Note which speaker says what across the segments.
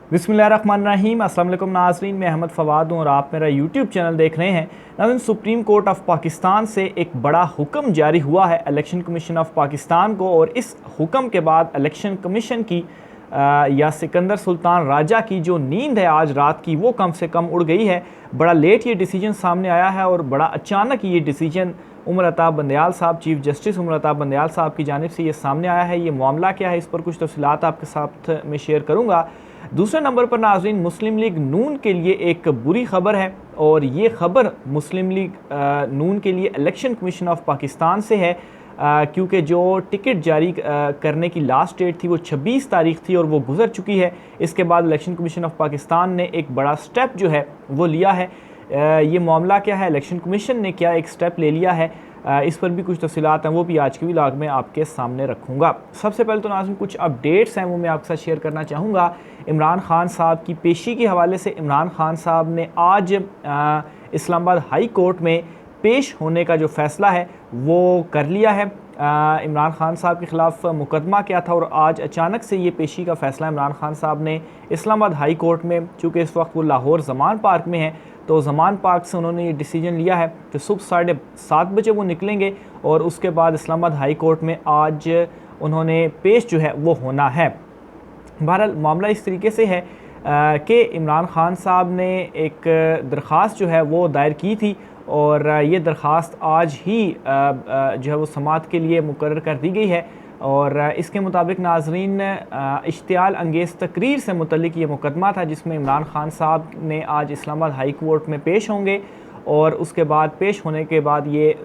Speaker 1: बिस्मिल्लाहिर्रहमानिर्रहीम। अस्सलाम वालेकुम नाज़रीन, मैं अहमद फ़वाद हूँ और आप मेरा यूट्यूब चैनल देख रहे हैं। नाज़रीन, सुप्रीम कोर्ट ऑफ पाकिस्तान से एक बड़ा हुक्म जारी हुआ है इलेक्शन कमीशन ऑफ पाकिस्तान को, और इस हुक्म के बाद इलेक्शन कमीशन की या सिकंदर सुल्तान राजा की जो नींद है आज रात की, वो कम से कम उड़ गई है। बड़ा लेट ये डिसीजन सामने आया है और बड़ा अचानक ये डिसीजन उमर अता बंदयाल साहब, चीफ जस्टिस उमर अता बंदयाल साहब की जानिब से ये सामने आया है। ये मामला क्या है, इस पर कुछ तफसीलात आपके साथ में शेयर करूँगा। दूसरे नंबर पर नाज़रीन, मुस्लिम लीग नून के लिए एक बुरी खबर है, और ये ख़बर मुस्लिम लीग नून के लिए इलेक्शन कमीशन ऑफ पाकिस्तान से है, क्योंकि जो टिकट जारी करने की लास्ट डेट थी वो 26 तारीख थी और वो गुजर चुकी है। इसके बाद इलेक्शन कमीशन ऑफ पाकिस्तान ने एक बड़ा स्टेप जो है वो लिया है। ये मामला क्या है, इलेक्शन कमीशन ने क्या एक स्टेप ले लिया है, इस पर भी कुछ तफसीलात हैं, वो भी आज के व्लॉग में आपके सामने रखूँगा। सबसे पहले तो नाज़रीन कुछ अपडेट्स हैं वो मैं आपके साथ शेयर करना चाहूँगा। इमरान खान साहब की पेशी के हवाले से इमरान खान साहब ने आज इस्लामाबाद हाई कोर्ट में पेश होने का जो फ़ैसला है वो कर लिया है। इमरान खान साहब के ख़िलाफ़ मुकदमा क्या था, और आज अचानक से ये पेशी का फ़ैसला इमरान खान साहब ने इस्लामाबाद हाई कोर्ट में, चूँकि इस वक्त वो लाहौर ज़मान पार्क में है, तो ज़मान पार्क से उन्होंने ये डिसीजन लिया है कि सुबह 7:30 बजे वो निकलेंगे और उसके बाद इस्लामाबाद हाई कोर्ट में आज उन्होंने पेश जो है वो होना है। बहरहाल मामला इस तरीके से है कि इमरान खान साहब ने एक दरख्वास्त जो है वो दायर की थी, और ये दरख्वास्त आज ही जो है वो समाअत के लिए मुकर्रर कर दी गई है। और इसके मुताबिक नाज़रीन, इश्तियाल अंगेज़ तकरीर से मुतल्लिक ये मुकदमा था जिसमें इमरान खान साहब ने आज इस्लामाबाद हाई कोर्ट में पेश होंगे, और उसके बाद पेश होने के बाद ये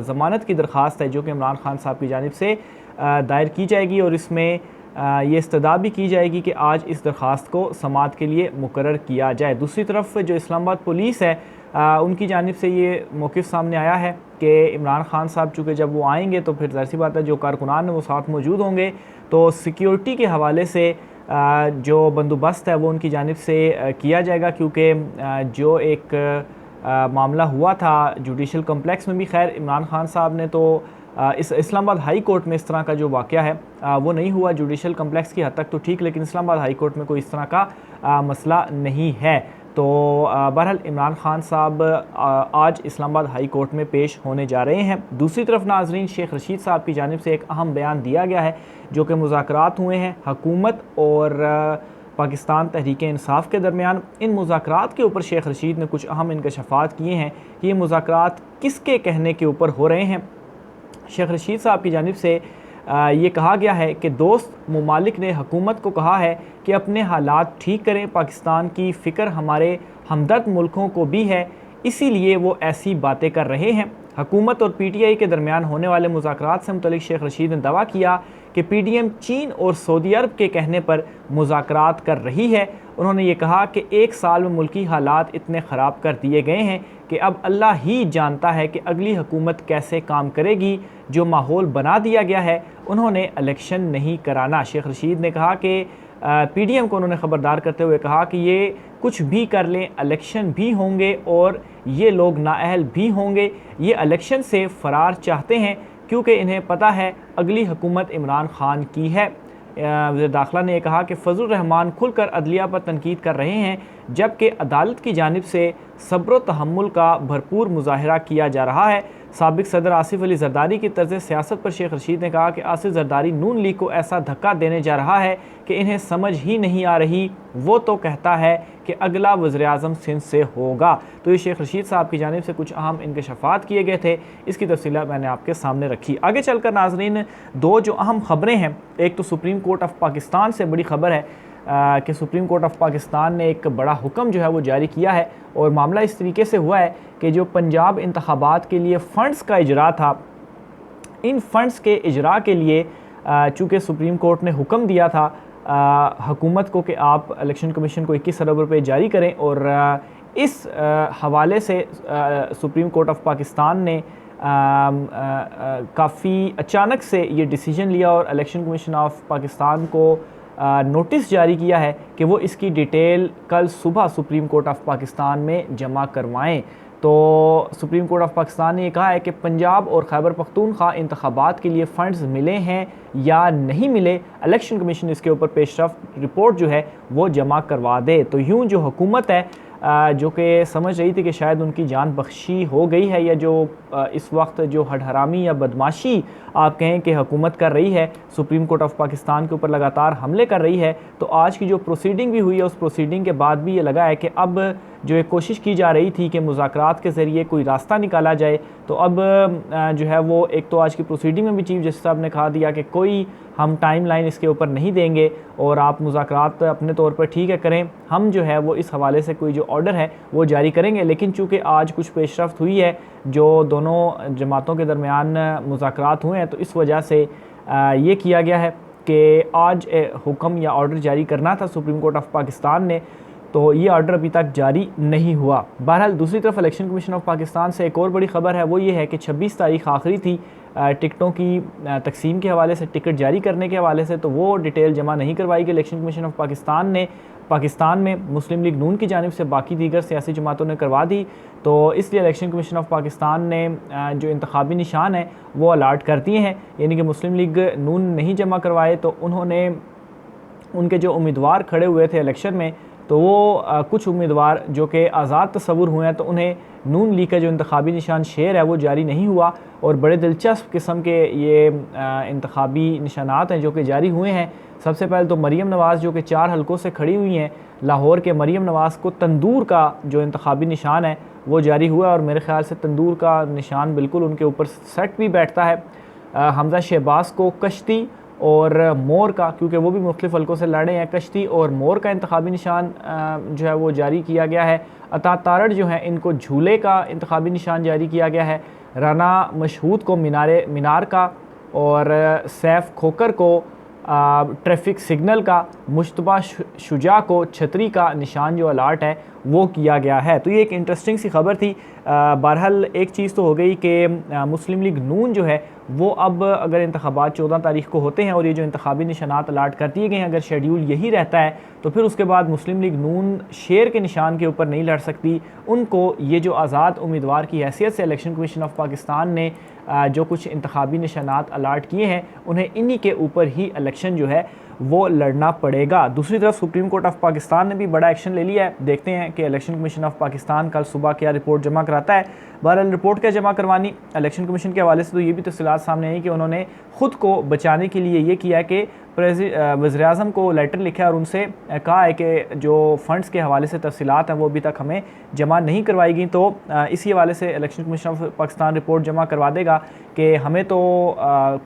Speaker 1: ज़मानत की दरख्वास्त है जो कि इमरान खान साहब की जानिब से दायर की जाएगी, और इसमें ये इस्तदा भी की जाएगी कि आज इस दरख्वास्त को समाअत के लिए मुकर्रर किया जाए। दूसरी तरफ जो इस्लामाबाद पुलिस है, उनकी जानिब से ये मौक़िफ़ सामने आया है कि इमरान खान साहब चूँकि जब वो आएंगे तो फिर ज़ाहिर सी बात है जो कारकुनान हैं वो साथ मौजूद होंगे, तो सिक्योरिटी के हवाले से जो बंदोबस्त है वो उनकी जानिब से किया जाएगा, क्योंकि जो एक मामला हुआ था जुडिशल कम्प्लेक्स में भी, खैर इमरान खान साहब ने तो इस इस्लामाबाद हाई कोर्ट में इस तरह का जो वाक़या है वो नहीं हुआ। जुडिशल कम्प्लेक्स की हद तक तो ठीक, लेकिन इस्लामाबाद हाई कोर्ट में कोई इस तरह का मसला नहीं है। तो बहरहाल इमरान खान साहब आज इस्लामाबाद हाई कोर्ट में पेश होने जा रहे हैं। दूसरी तरफ नाज़रीन, शेख रशीद साहब की जानिब से एक अहम बयान दिया गया है जो कि मुज़ाकरात हुए हैं हुकूमत और पाकिस्तान तहरीक इंसाफ के दरमियान। इन मुज़ाकरात के ऊपर शेख रशीद ने कुछ अहम इंकशाफात किए हैं कि ये मुज़ाकरात किसके कहने के ऊपर हो रहे हैं। शेख रशीद साहब की जानिब से ये कहा गया है कि दोस्त ममालिक ने हुकूमत को कहा है कि अपने हालात ठीक करें, पाकिस्तान की फ़िक्र हमारे हमदर्द मुल्कों को भी है, इसीलिए वो ऐसी बातें कर रहे हैं। हुकूमत और PTI के दरमियान होने वाले मुज़ाकरात से मुतल्लिक़ शेख रशीद ने दावा किया कि PDM चीन और सऊदी अरब के कहने पर मुज़ाकरात कर रही है। उन्होंने ये कहा कि एक साल में मुल्की हालात इतने ख़राब कर दिए गए हैं कि अब अल्लाह ही जानता है कि अगली हुकूमत कैसे काम करेगी। जो माहौल बना दिया गया है, उन्होंने इलेक्शन नहीं कराना। शेख रशीद ने कहा कि PDM को उन्होंने ख़बरदार करते हुए कहा कि ये कुछ भी कर लें, इलेक्शन भी होंगे और ये लोग नाअहल भी होंगे। ये इलेक्शन से फ़रार चाहते हैं क्योंकि इन्हें पता है अगली हुकूमत इमरान खान की है। वज़ीर दाखिला ने कहा कि फजलुर रहमान खुलकर अदलिया पर तनकीद कर रहे हैं, जबकि अदालत की जानिब से सब्र व तहम्मुल का भरपूर मुजाहरा किया जा रहा है। साबिक सदर आसिफ अली जरदारी की तर्ज़ सियासत पर शेख रशीद ने कहा कि आसिफ जरदारी नून लीग को ऐसा धक्का देने जा रहा है कि इन्हें समझ ही नहीं आ रही। वो तो कहता है कि अगला वज़ीर-ए-आज़म सिंध से होगा। तो ये शेख रशीद साहब की जानिब से कुछ अहम इंकशाफात किए गए थे, इसकी तफसीलात मैंने आपके सामने रखी। आगे चलकर नाज़रीन, दो जो अहम ख़बरें हैं, एक तो सुप्रीम कोर्ट ऑफ पाकिस्तान से बड़ी ख़बर है कि सुप्रीम कोर्ट ऑफ पाकिस्तान ने एक बड़ा हुक्म जो है वो जारी किया है, और मामला इस तरीके से हुआ है कि जो पंजाब इंतखाबात के लिए फ़ंड्स का इजरा था, इन फ़ंड्स के इजरा के लिए चूँकि सुप्रीम कोर्ट ने हुक्म दिया था हुकूमत को कि आप इलेक्शन कमीशन को 21 अरब रुपये जारी करें, और इस हवाले से सुप्रीम कोर्ट ऑफ पाकिस्तान ने काफ़ी अचानक से ये डिसीजन लिया और इलेक्शन कमीशन ऑफ पाकिस्तान को नोटिस जारी किया है कि वो इसकी डिटेल कल सुबह सुप्रीम कोर्ट ऑफ पाकिस्तान में जमा करवाएं। तो सुप्रीम कोर्ट ऑफ पाकिस्तान ने कहा है कि पंजाब और खैबर पख्तूनख्वा इंतखाबात के लिए फ़ंड्स मिले हैं या नहीं मिले, इलेक्शन कमीशन इसके ऊपर पेशरफ्त रिपोर्ट जो है वो जमा करवा दे। तो यूँ जो हुकूमत है जो कि समझ रही थी कि शायद उनकी जान बख्शी हो गई है, या जो इस वक्त जो हडहरामी या बदमाशी आप कहें कि हुकूमत कर रही है, सुप्रीम कोर्ट ऑफ पाकिस्तान के ऊपर लगातार हमले कर रही है, तो आज की जो प्रोसीडिंग भी हुई है उस प्रोसीडिंग के बाद भी ये लगा है कि अब जो एक कोशिश की जा रही थी कि मुज़ाकरात के ज़रिए कोई रास्ता निकाला जाए, तो अब जो है वो एक तो आज की प्रोसीडिंग में भी चीफ जस्टिस साहब ने कहा दिया कि कोई हम टाइम लाइन इसके ऊपर नहीं देंगे और आप मुज़ाकरात अपने तौर पर ठीक है करें, हम जो है वो इस हवाले से कोई जो ऑर्डर है वो जारी करेंगे। लेकिन चूँकि आज कुछ पेशरफ्त हुई है, जो दोनों जमातों के दरमियान मुज़ाकरात हुए हैं, तो इस वजह से ये किया गया है कि आज हुक्म या ऑर्डर जारी करना था सुप्रीम कोर्ट ऑफ पाकिस्तान ने, तो ये ऑर्डर अभी तक जारी नहीं हुआ। बहरहाल दूसरी तरफ इलेक्शन कमीशन ऑफ पाकिस्तान से एक और बड़ी खबर है, वो ये है कि 26 तारीख आखिरी थी टिकटों की तकसीम के हवाले से, टिकट जारी करने के हवाले से, तो वो डिटेल जमा नहीं करवाई गई इलेक्शन कमीशन ऑफ पाकिस्तान ने। पाकिस्तान में मुस्लिम लीग नून की जानिब से बाकी दीगर सियासी जमातों ने करवा दी, तो इसलिए इलेक्शन कमीशन ऑफ पाकिस्तान ने जो इंतखाबी निशान है वो अलाट कर दिए हैं, यानी कि मुस्लिम लीग नून नहीं जमा करवाए तो उन्होंने उनके जो उम्मीदवार खड़े हुए थे इलेक्शन में, तो वो कुछ उम्मीदवार जो कि आज़ाद तस्वुर हुए हैं, तो उन्हें नून लीग का जो इंतखाबी निशान शेर है वो जारी नहीं हुआ। और बड़े दिलचस्प किस्म के ये इंतखाबी निशानात हैं जो कि जारी हुए हैं। सबसे पहले तो मरीम नवाज़ जो कि 4 हलकों से खड़ी हुई हैं, लाहौर के मरीम नवाज़ को तंदूर का जो इंतखाबी निशान है वो जारी हुआ, और मेरे ख़्याल से तंदूर का निशान बिल्कुल उनके ऊपर सेट भी बैठता है। हमज़ा शहबाज को कश्ती और मोर का, क्योंकि वो भी मुख्तलिफ हलकों से लड़े हैं, कश्ती और मोर का इंतखाबी निशान जो है वो जारी किया गया है। अता तारड़ जो है इनको झूले का इंतखाबी निशान जारी किया गया है। राना मशहूद को मीनार का, और सैफ खोकर को ट्रैफिक सिग्नल का, मुश्तबा शुजा को छतरी का निशान जो अलाट है वो किया गया है। तो ये एक इंटरेस्टिंग सी खबर थी। बहरहाल एक चीज़ तो हो गई कि मुस्लिम लीग नून जो है वो अब अगर इंतखाबात 14 तारीख को होते हैं और ये जो इंतखाबी निशानात अलाट कर दिए गए हैं, अगर शेड्यूल यही रहता है, तो फिर उसके बाद मुस्लिम लीग नून शेर के निशान के ऊपर नहीं लड़ सकती। उनको ये जो आज़ाद उम्मीदवार की हैसियत से इलेक्शन कमीशन ऑफ पाकिस्तान ने जो कुछ इंतखाबी निशानात अलाट किए हैं, उन्हें इन्हीं के ऊपर ही इलेक्शन जो है वो लड़ना पड़ेगा। दूसरी तरफ सुप्रीम कोर्ट ऑफ पाकिस्तान ने भी बड़ा एक्शन ले लिया है। देखते हैं कि इलेक्शन कमीशन ऑफ पाकिस्तान कल सुबह क्या रिपोर्ट जमा कराता है। बहरहाल रिपोर्ट क्या जमा करवानी, इलेक्शन कमीशन के हवाले से तो ये भी तफसीलात सामने आई कि उन्होंने ख़ुद को बचाने के लिए ये किया कि वज़ीर-ए-आज़म को लेटर लिखा है और उनसे कहा है कि जो फ़ंड्स के हवाले से तफसीलात हैं वो अभी तक हमें जमा नहीं करवाई गई, तो इसी हवाले से election commission of Pakistan report जमा करवा देगा कि हमें तो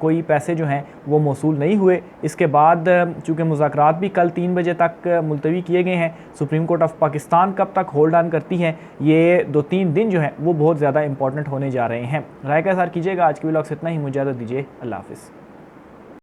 Speaker 1: कोई पैसे जो हैं वो मौसूल नहीं हुए। इसके बाद चूँकि मुज़ाकरात भी कल 3 बजे तक मुलतवी किए गए हैं, सुप्रीम कोर्ट ऑफ पाकिस्तान कब तक होल्ड ऑन करती हैं, ये 2-3 दिन जो हैं वो बहुत ज़्यादा इंपॉर्टेंट होने जा रहे हैं। राय का इज़हार कीजिएगा। आज के व्लॉग से इतना ही, मुझे इजाज़त दीजिए। अल्लाह हाफ़िज़।